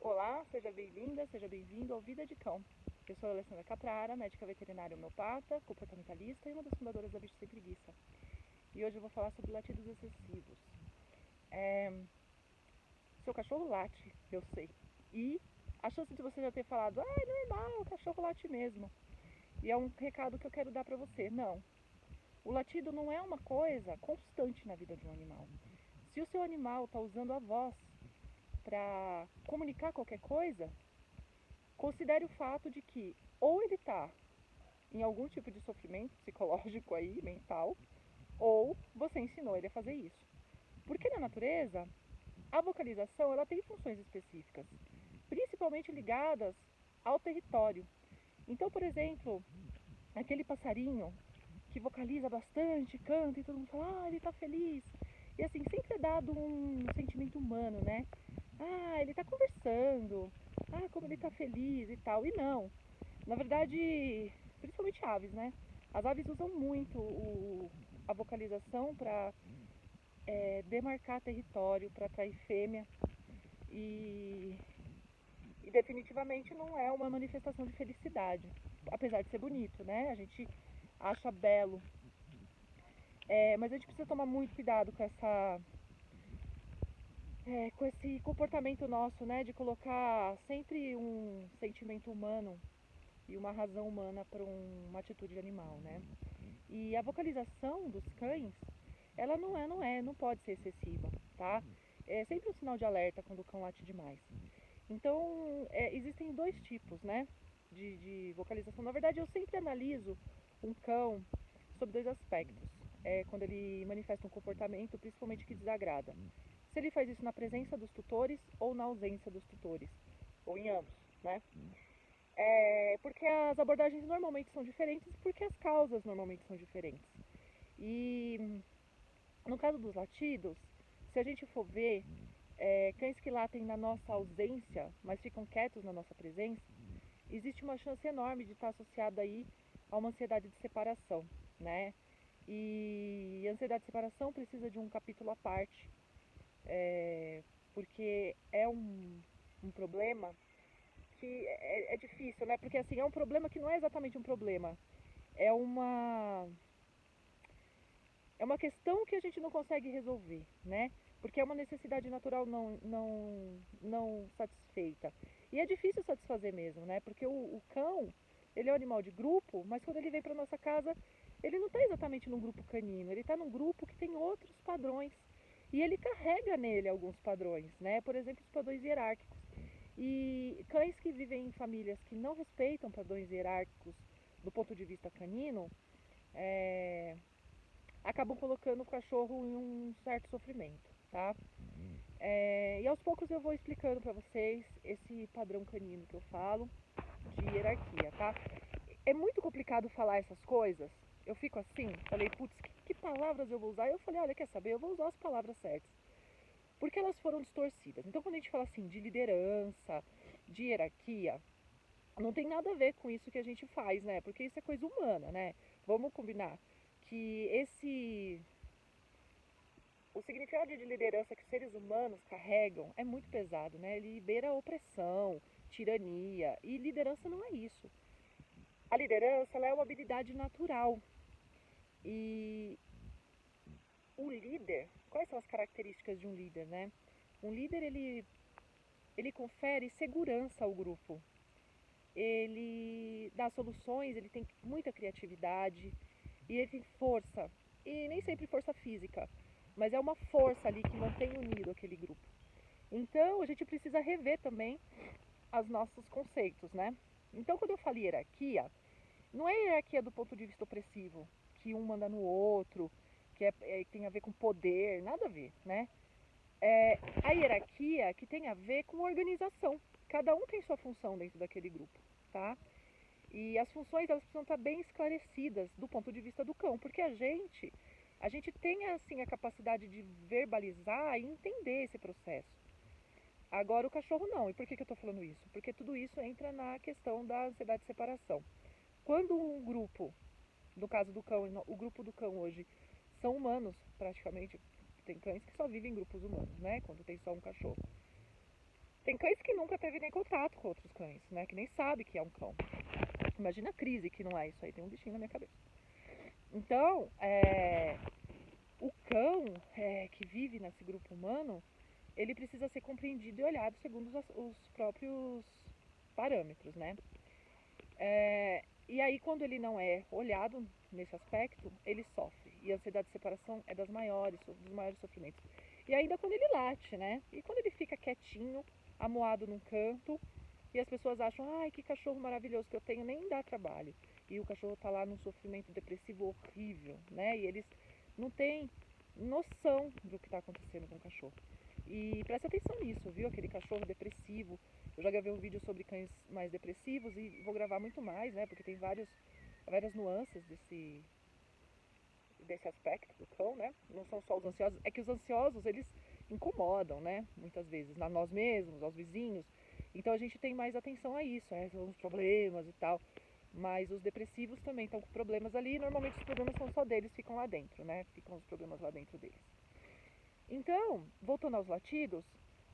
Olá, seja bem-vinda, seja bem-vindo ao Vida de Cão. Eu sou a Alessandra Caprara, médica veterinária homeopata, comportamentalista e uma das fundadoras da Bicho Sem Preguiça. E hoje eu vou falar sobre latidos excessivos. Seu cachorro late, eu sei. E a chance de você já ter falado, é normal, o cachorro late mesmo. E é um recado que eu quero dar pra você. Não, o latido não é uma coisa constante na vida de um animal. Se o seu animal está usando a voz para comunicar qualquer coisa, considere o fato de que ou ele está em algum tipo de sofrimento psicológico aí, mental, ou você ensinou ele a fazer isso. Porque na natureza, a vocalização ela tem funções específicas, principalmente ligadas ao território. Então, por exemplo, aquele passarinho que vocaliza bastante, canta e todo mundo fala, ele está feliz. E assim, sempre é dado um sentimento humano, né? Ele está conversando, como ele está feliz e tal. E não, na verdade, principalmente aves, né? As aves usam muito a vocalização para demarcar território, para atrair fêmea. E, e definitivamente não é uma manifestação de felicidade. Apesar de ser bonito, né? A gente acha belo. Mas a gente precisa tomar muito cuidado com esse comportamento nosso, né? De colocar sempre um sentimento humano e uma razão humana para uma atitude animal, né? E a vocalização dos cães, ela não pode ser excessiva, tá? É sempre um sinal de alerta quando o cão late demais. Então, existem dois tipos, né, de vocalização. Na verdade, eu sempre analiso um cão sob dois aspectos. Quando ele manifesta um comportamento, principalmente que desagrada. Se ele faz isso na presença dos tutores ou na ausência dos tutores, ou em ambos, né? Porque as abordagens normalmente são diferentes, porque as causas normalmente são diferentes. E no caso dos latidos, se a gente for ver, cães que latem na nossa ausência, mas ficam quietos na nossa presença, existe uma chance enorme de estar associada aí a uma ansiedade de separação, né? E a ansiedade de separação precisa de um capítulo à parte, porque é um problema que é difícil, né? Porque assim, é um problema que não é exatamente um problema. É uma, é uma questão que a gente não consegue resolver, né? Porque é uma necessidade natural não satisfeita. E é difícil satisfazer mesmo, né? Porque o cão, ele é um animal de grupo, mas quando ele vem para nossa casa, ele não está exatamente num grupo canino, ele está num grupo que tem outros padrões. E ele carrega nele alguns padrões, né? Por exemplo, os padrões hierárquicos. E cães que vivem em famílias que não respeitam padrões hierárquicos do ponto de vista canino, acabam colocando o cachorro em um certo sofrimento, tá? E aos poucos eu vou explicando para vocês esse padrão canino que eu falo de hierarquia, tá? É muito complicado falar essas coisas. Eu fico assim, falei, putz, que palavras eu vou usar? Eu falei, olha, quer saber? Eu vou usar as palavras certas. Porque elas foram distorcidas. Então, quando a gente fala assim de liderança, de hierarquia, não tem nada a ver com isso que a gente faz, né? Porque isso é coisa humana, né? Vamos combinar que o significado de liderança que os seres humanos carregam é muito pesado, né? Ele libera opressão, tirania, e liderança não é isso. A liderança ela é uma habilidade natural. E o líder, quais são as características de um líder, né? Um líder ele confere segurança ao grupo. Ele dá soluções, ele tem muita criatividade e ele tem força. E nem sempre força física, mas é uma força ali que mantém unido aquele grupo. Então a gente precisa rever também os nossos conceitos, né? Então quando eu falo hierarquia, não é hierarquia do ponto de vista opressivo, que um manda no outro, que tem a ver com poder, nada a ver, né? A hierarquia que tem a ver com organização. Cada um tem sua função dentro daquele grupo, tá? E as funções elas precisam estar bem esclarecidas do ponto de vista do cão, porque a gente tem assim a capacidade de verbalizar e entender esse processo. Agora o cachorro não. E por que eu estou falando isso? Porque tudo isso entra na questão da ansiedade de separação. Quando um grupo, no caso do cão, o grupo do cão hoje são humanos praticamente, tem cães que só vivem em grupos humanos, né? Quando tem só um cachorro. Tem cães que nunca teve nem contato com outros cães, né? Que nem sabe que é um cão. Imagina a crise que não é isso aí, tem um bichinho na minha cabeça. Então, o cão que vive nesse grupo humano, ele precisa ser compreendido e olhado segundo os próprios parâmetros, né? E aí, quando ele não é olhado nesse aspecto, ele sofre. E a ansiedade de separação é dos maiores sofrimentos. E ainda quando ele late, né? E quando ele fica quietinho, amuado num canto, e as pessoas acham, ai, que cachorro maravilhoso que eu tenho, nem dá trabalho. E o cachorro tá lá num sofrimento depressivo horrível, né? E eles não têm noção do que está acontecendo com o cachorro. E presta atenção nisso, viu? Aquele cachorro depressivo. Eu já gravei um vídeo sobre cães mais depressivos e vou gravar muito mais, né? Porque tem várias nuances desse aspecto do cão, né? Não são só os ansiosos. É que os ansiosos, eles incomodam, né? Muitas vezes, a nós mesmos, aos vizinhos. Então a gente tem mais atenção a isso, né? São os problemas e tal. Mas os depressivos também estão com problemas ali e normalmente os problemas são só deles, ficam lá dentro, né? Ficam os problemas lá dentro deles. Então, voltando aos latidos,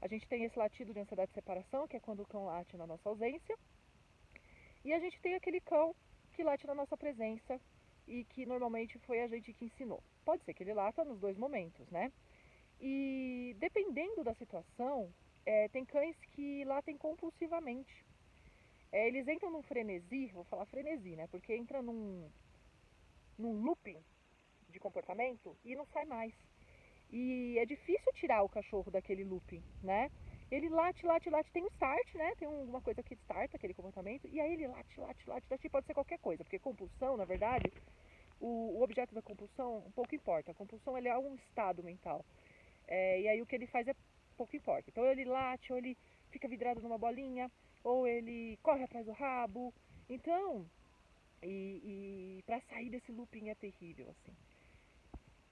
a gente tem esse latido de ansiedade de separação, que é quando o cão late na nossa ausência. E a gente tem aquele cão que late na nossa presença e que normalmente foi a gente que ensinou. Pode ser que ele lata nos dois momentos, né? E dependendo da situação, tem cães que latem compulsivamente. Eles entram num frenesi, vou falar frenesi, né? Porque entra num looping de comportamento e não sai mais. E é difícil tirar o cachorro daquele looping, né? Ele late, late, late, tem um start, né? Tem uma coisa que starta aquele comportamento, e aí ele late, late, late, late, pode ser qualquer coisa, porque compulsão, na verdade, o objeto da compulsão pouco importa. A compulsão ele é um estado mental. E aí o que ele faz pouco importa. Então ele late, ou ele fica vidrado numa bolinha, ou ele corre atrás do rabo. Então, e para sair desse looping é terrível, assim.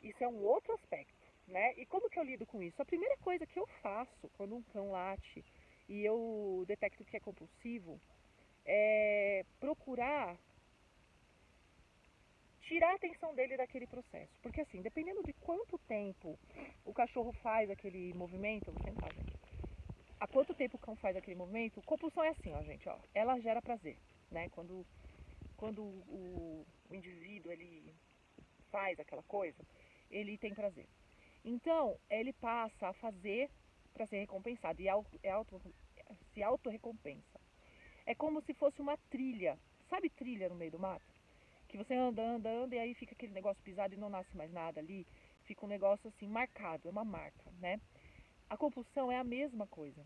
Isso é um outro aspecto, né? E como que eu lido com isso? A primeira coisa que eu faço quando um cão late e eu detecto que é compulsivo é procurar tirar a atenção dele daquele processo. Porque assim, dependendo de quanto tempo o cachorro faz aquele movimento, eu vou tentar, gente. Há quanto tempo o cão faz aquele movimento? Compulsão é assim, ó, gente, ó. Ela gera prazer, né? Quando o indivíduo ele faz aquela coisa, ele tem prazer. Então, ele passa a fazer para ser recompensado e se auto-recompensa. É como se fosse uma trilha. Sabe trilha no meio do mato? Que você anda, anda, anda e aí fica aquele negócio pisado e não nasce mais nada ali. Fica um negócio assim marcado, é uma marca, né? A compulsão é a mesma coisa.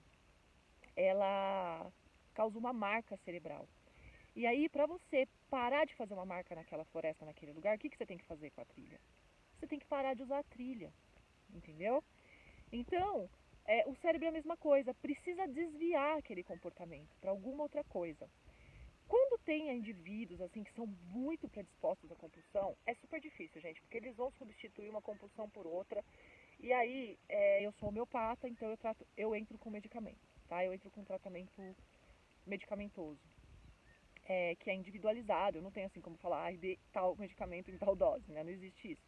Ela causa uma marca cerebral. E aí, para você parar de fazer uma marca naquela floresta, naquele lugar, o que você tem que fazer com a trilha? Você tem que parar de usar a trilha, entendeu? Então, o cérebro é a mesma coisa, precisa desviar aquele comportamento para alguma outra coisa. Quando tem indivíduos assim que são muito predispostos à compulsão, é super difícil, gente, porque eles vão substituir uma compulsão por outra. E aí, eu sou homeopata, então eu entro com medicamento, tá? Eu entro com tratamento medicamentoso, que é individualizado. Eu não tenho assim como falar, de tal medicamento em tal dose, né? Não existe isso.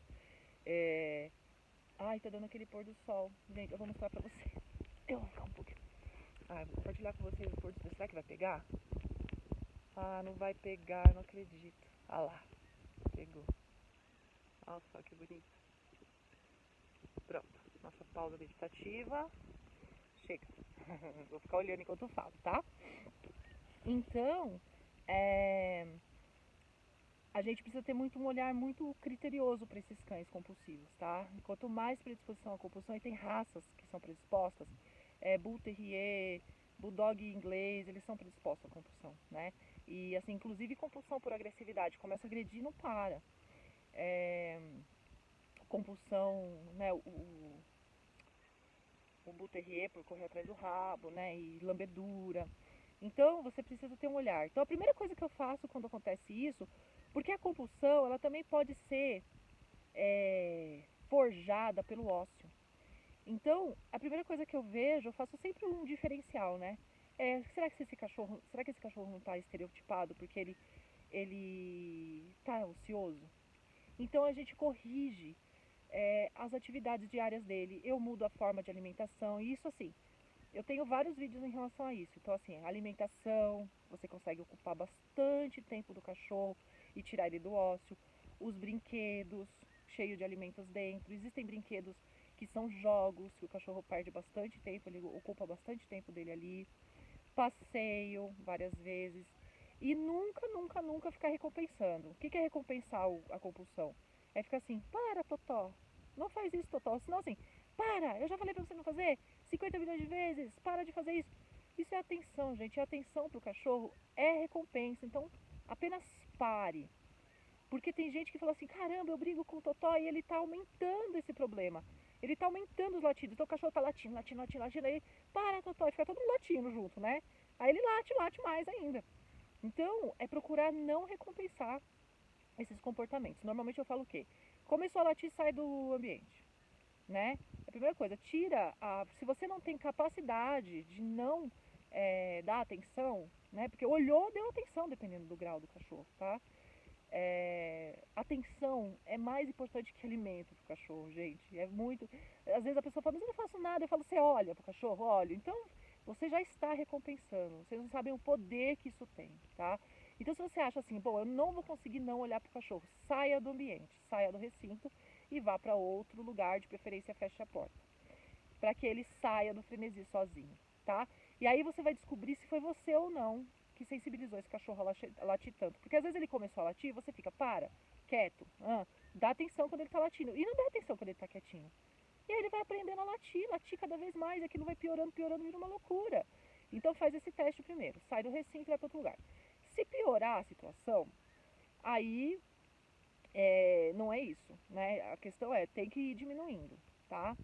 Ai, tá dando aquele pôr do sol. Gente, eu vou mostrar pra vocês. Eu vou ficar um pouquinho. Vou compartilhar com vocês o pôr do sol. Será que vai pegar? Não vai pegar, não acredito. Lá, pegou. Olha só que bonito. Pronto, nossa pausa meditativa. Chega. Vou ficar olhando enquanto eu falo, tá? Então, a gente precisa ter um olhar muito criterioso para esses cães compulsivos, tá? Quanto mais predisposição à compulsão, e tem raças que são predispostas, Bull Terrier, Bulldog inglês, eles são predispostos à compulsão, né? E assim, inclusive compulsão por agressividade, começa a agredir e não para. Compulsão, né? O Bull Terrier por correr atrás do rabo, né? E lambedura. Então, você precisa ter um olhar. Então, a primeira coisa que eu faço quando acontece isso, porque a compulsão, ela também pode ser forjada pelo ócio. Então, a primeira coisa que eu vejo, eu faço sempre um diferencial, né? Será que esse cachorro não está estereotipado porque ele está ocioso? Então, a gente corrige as atividades diárias dele. Eu mudo a forma de alimentação. E isso, assim, eu tenho vários vídeos em relação a isso. Então, assim, alimentação, você consegue ocupar bastante tempo do cachorro e tirar ele do ócio. Os brinquedos, cheio de alimentos dentro. Existem brinquedos que são jogos, que o cachorro perde bastante tempo, ele ocupa bastante tempo dele ali. Passeio várias vezes. E nunca, nunca, nunca ficar recompensando. O que é recompensar a compulsão? É ficar assim, para, Totó, não faz isso, Totó. Senão assim, para, eu já falei pra você não fazer 50 milhões de vezes, para de fazer isso. Isso é atenção, gente. E atenção pro cachorro é recompensa. Então, apenas pare. Porque tem gente que fala assim, caramba, eu brigo com o Totó e ele tá aumentando esse problema. Ele tá aumentando os latidos. Então o cachorro tá latindo, latindo, latindo, latindo. Aí, para, Totó, e fica todo mundo latindo junto, né? Aí ele late, late mais ainda. Então, é procurar não recompensar esses comportamentos. Normalmente eu falo o quê? Começou a latir, sai do ambiente, né? A primeira coisa, se você não tem capacidade de não dar atenção, né? Porque olhou, deu atenção, dependendo do grau do cachorro, tá? Atenção é mais importante que alimento pro cachorro, gente. É muito. Às vezes a pessoa fala, mas eu não faço nada. Eu falo, você olha pro cachorro, olha. Então você já está recompensando. Vocês não sabem o poder que isso tem, tá? Então se você acha assim, bom, eu não vou conseguir não olhar pro cachorro, saia do ambiente, saia do recinto e vá para outro lugar, de preferência feche a porta, para que ele saia do frenesi sozinho, tá? E aí você vai descobrir se foi você ou não que sensibilizou esse cachorro a latir tanto. Porque às vezes ele começou a latir e você fica, para, quieto, dá atenção quando ele tá latindo. E não dá atenção quando ele tá quietinho. E aí ele vai aprendendo a latir, latir cada vez mais, aquilo vai piorando, piorando, vira uma loucura. Então faz esse teste primeiro, sai do recinto e vai para outro lugar. Se piorar a situação, aí não é isso, né? A questão é, tem que ir diminuindo, tá?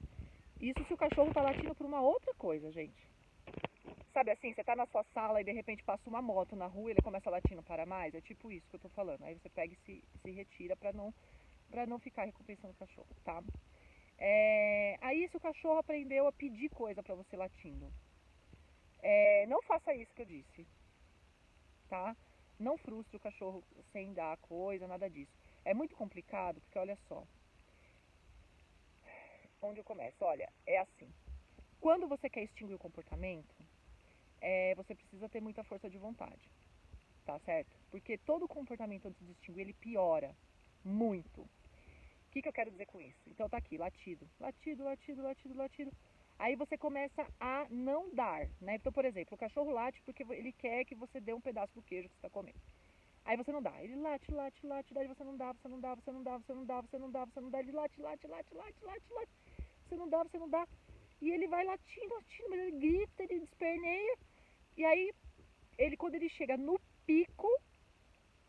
Isso se o cachorro tá latindo por uma outra coisa, gente. Sabe assim, você tá na sua sala e de repente passa uma moto na rua e ele começa a latir, não para mais? É tipo isso que eu tô falando. Aí você pega e se retira pra não ficar recompensando o cachorro, tá? Aí se o cachorro aprendeu a pedir coisa pra você latindo, não faça isso que eu disse, tá? Não frustre o cachorro sem dar coisa, nada disso. É muito complicado porque olha só, onde eu começo? Olha, é assim. Quando você quer extinguir o comportamento, você precisa ter muita força de vontade. Tá certo? Porque todo comportamento antes de extinguir, ele piora muito. O que eu quero dizer com isso? Então tá aqui, latido, latido, latido, latido, latido. Aí você começa a não dar, né? Então, por exemplo, o cachorro late porque ele quer que você dê um pedaço do queijo que você está comendo. Aí você não dá, ele late, late, late, daí você não dá, você não dá, você não dá, você não dá, você não dá, você não dá, ele late, late, late, late, late, late, você não dá, você não dá. E ele vai latindo, latindo, mas ele grita, ele desperneia. E aí, quando ele chega no pico,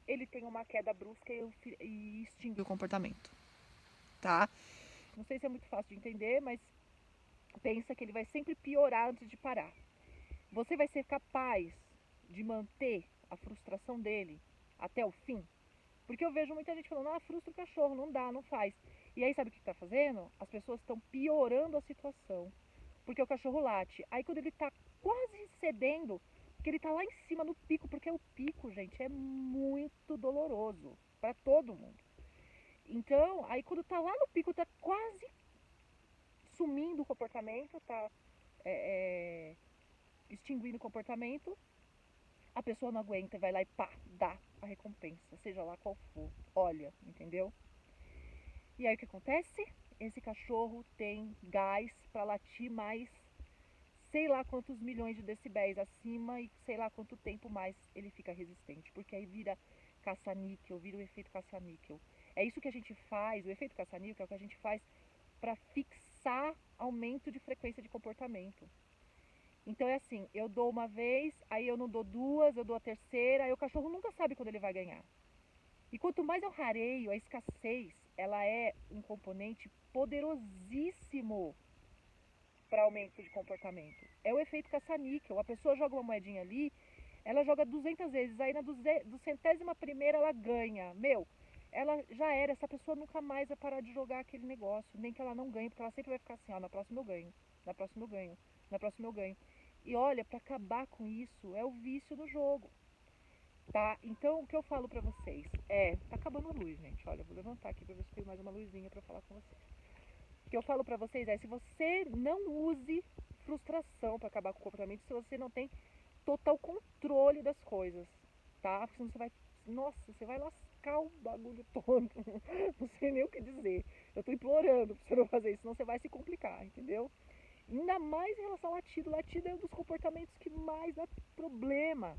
ele tem uma queda brusca e extingue o comportamento, tá? Não sei se é muito fácil de entender, mas pensa que ele vai sempre piorar antes de parar. Você vai ser capaz de manter a frustração dele até o fim? Porque eu vejo muita gente falando, frustra o cachorro, não dá, não faz. E aí sabe o que está fazendo? As pessoas estão piorando a situação, porque o cachorro late. Aí quando ele está quase cedendo, porque ele está lá em cima no pico, porque o pico, gente, é muito doloroso para todo mundo. Então, aí quando tá lá no pico, tá quase sumindo o comportamento, tá extinguindo o comportamento, a pessoa não aguenta e vai lá e pá, dá a recompensa, seja lá qual for. Olha, entendeu? E aí o que acontece? Esse cachorro tem gás para latir mais sei lá quantos milhões de decibéis acima e sei lá quanto tempo mais ele fica resistente, porque aí vira caça-níquel, vira o efeito caça-níquel. É isso que a gente faz, o efeito caça-níquel é o que a gente faz para fixar aumento de frequência de comportamento. Então é assim, eu dou uma vez, aí eu não dou duas, eu dou a terceira, aí o cachorro nunca sabe quando ele vai ganhar. E quanto mais eu rareio, a escassez, ela é um componente poderosíssimo para aumento de comportamento. É o efeito caça-níquel. A pessoa joga uma moedinha ali, ela joga 200 vezes, aí na 200ª ela ganha. Meu, ela já era, essa pessoa nunca mais vai parar de jogar aquele negócio, nem que ela não ganhe, porque ela sempre vai ficar assim, na próxima eu ganho, na próxima eu ganho, na próxima eu ganho. E olha, para acabar com isso, é o vício do jogo. Tá? Então, o que eu falo pra vocês tá acabando a luz, gente. Olha, eu vou levantar aqui pra ver se tem mais uma luzinha pra falar com vocês. O que eu falo pra vocês se você não use frustração para acabar com o comportamento se você não tem total controle das coisas, tá? Porque senão você vai, nossa, você vai lascar o bagulho todo. Não sei nem o que dizer. Eu tô implorando pra você não fazer isso, senão você vai se complicar, entendeu? Ainda mais em relação ao latido. O latido é um dos comportamentos que mais dá problema.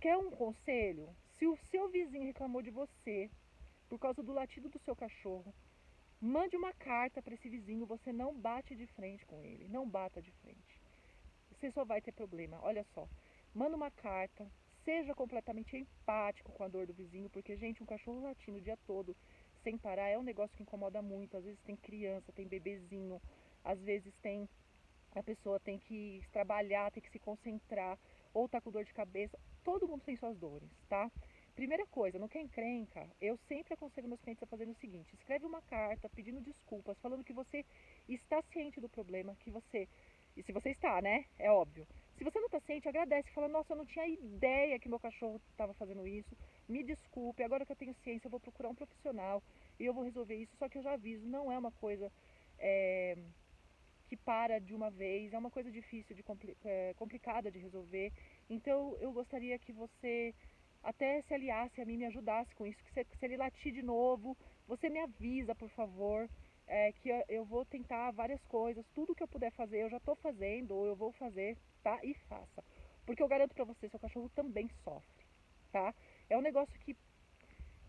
Quer um conselho? Se o seu vizinho reclamou de você por causa do latido do seu cachorro, mande uma carta para esse vizinho. Você não bate de frente com ele. Não bata de frente. Você só vai ter problema. Olha só. Manda uma carta. Seja completamente empático com a dor do vizinho. Porque, gente, um cachorro latindo o dia todo sem parar é um negócio que incomoda muito. Às vezes tem criança, tem bebezinho. Às vezes tem a pessoa tem que trabalhar, tem que se concentrar, ou tá com dor de cabeça. Todo mundo tem suas dores, tá? Primeira coisa, não quer encrenca, eu sempre aconselho meus clientes a fazerem o seguinte: escreve uma carta pedindo desculpas, falando que você está ciente do problema, que você. E se você está, né? É óbvio. Se você não está ciente, agradece, fala: nossa, eu não tinha ideia que meu cachorro estava fazendo isso, me desculpe, agora que eu tenho ciência, eu vou procurar um profissional e eu vou resolver isso, só que eu já aviso, não é uma coisa. É, que para de uma vez, é uma coisa difícil, complicada de resolver. Então eu gostaria que você até se aliasse a mim, me ajudasse com isso, que se ele latir de novo, você me avisa, por favor, que eu vou tentar várias coisas, tudo que eu puder fazer, eu já estou fazendo, ou eu vou fazer, tá? E faça. Porque eu garanto pra você, seu cachorro também sofre, tá? É um negócio que,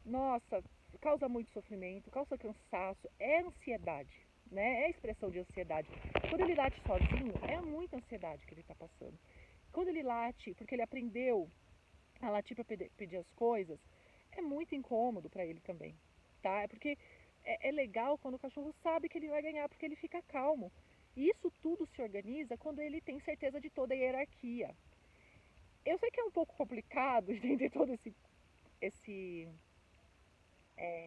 nossa, causa muito sofrimento, causa cansaço, é ansiedade, né? É expressão de ansiedade. Quando ele late sozinho, é muita ansiedade que ele está passando. Quando ele late, porque ele aprendeu a latir para pedir as coisas, é muito incômodo para ele também, tá? É porque é legal quando o cachorro sabe que ele vai ganhar, porque ele fica calmo. E isso tudo se organiza quando ele tem certeza de toda a hierarquia. Eu sei que é um pouco complicado entender todo esse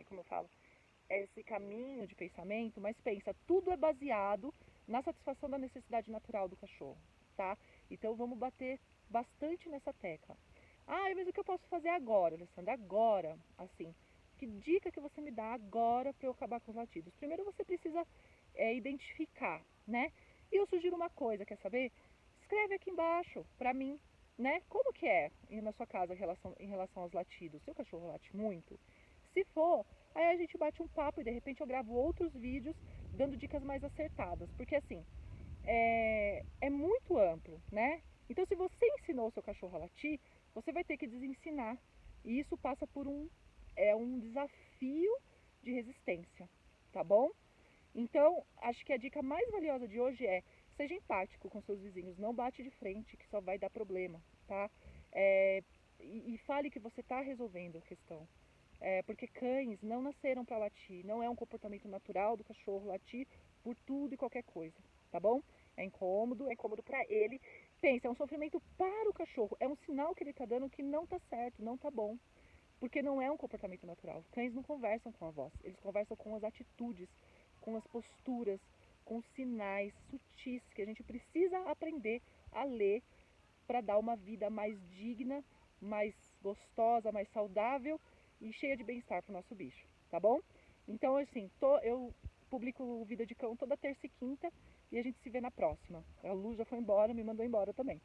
como eu falo, esse caminho de pensamento, mas pensa, tudo é baseado na satisfação da necessidade natural do cachorro, tá? Então vamos bater bastante nessa tecla. Ah, mas o que eu posso fazer agora, Alessandra? Agora, assim, que dica que você me dá agora para eu acabar com os latidos? Primeiro você precisa identificar, né? E eu sugiro uma coisa, quer saber? Escreve aqui embaixo para mim, né? Como que é na sua casa em relação aos latidos? Seu cachorro late muito? Se for, aí a gente bate um papo e de repente eu gravo outros vídeos dando dicas mais acertadas. Porque assim, é muito amplo, né? Então se você ensinou o seu cachorro a latir, você vai ter que desensinar. E isso passa por um desafio de resistência, tá bom? Então, acho que a dica mais valiosa de hoje é: seja empático com seus vizinhos, não bate de frente, que só vai dar problema, tá? É, e fale que você está resolvendo a questão. Porque cães não nasceram para latir, não é um comportamento natural do cachorro latir por tudo e qualquer coisa, tá bom? É incômodo para ele. Pensa, é um sofrimento para o cachorro, é um sinal que ele está dando que não está certo, não está bom, porque não é um comportamento natural. Cães não conversam com a voz, eles conversam com as atitudes, com as posturas, com os sinais sutis que a gente precisa aprender a ler para dar uma vida mais digna, mais gostosa, mais saudável e cheia de bem-estar para o nosso bicho, tá bom? Então, assim, eu publico o Vida de Cão toda terça e quinta e a gente se vê na próxima. A Lu já foi embora, me mandou embora também.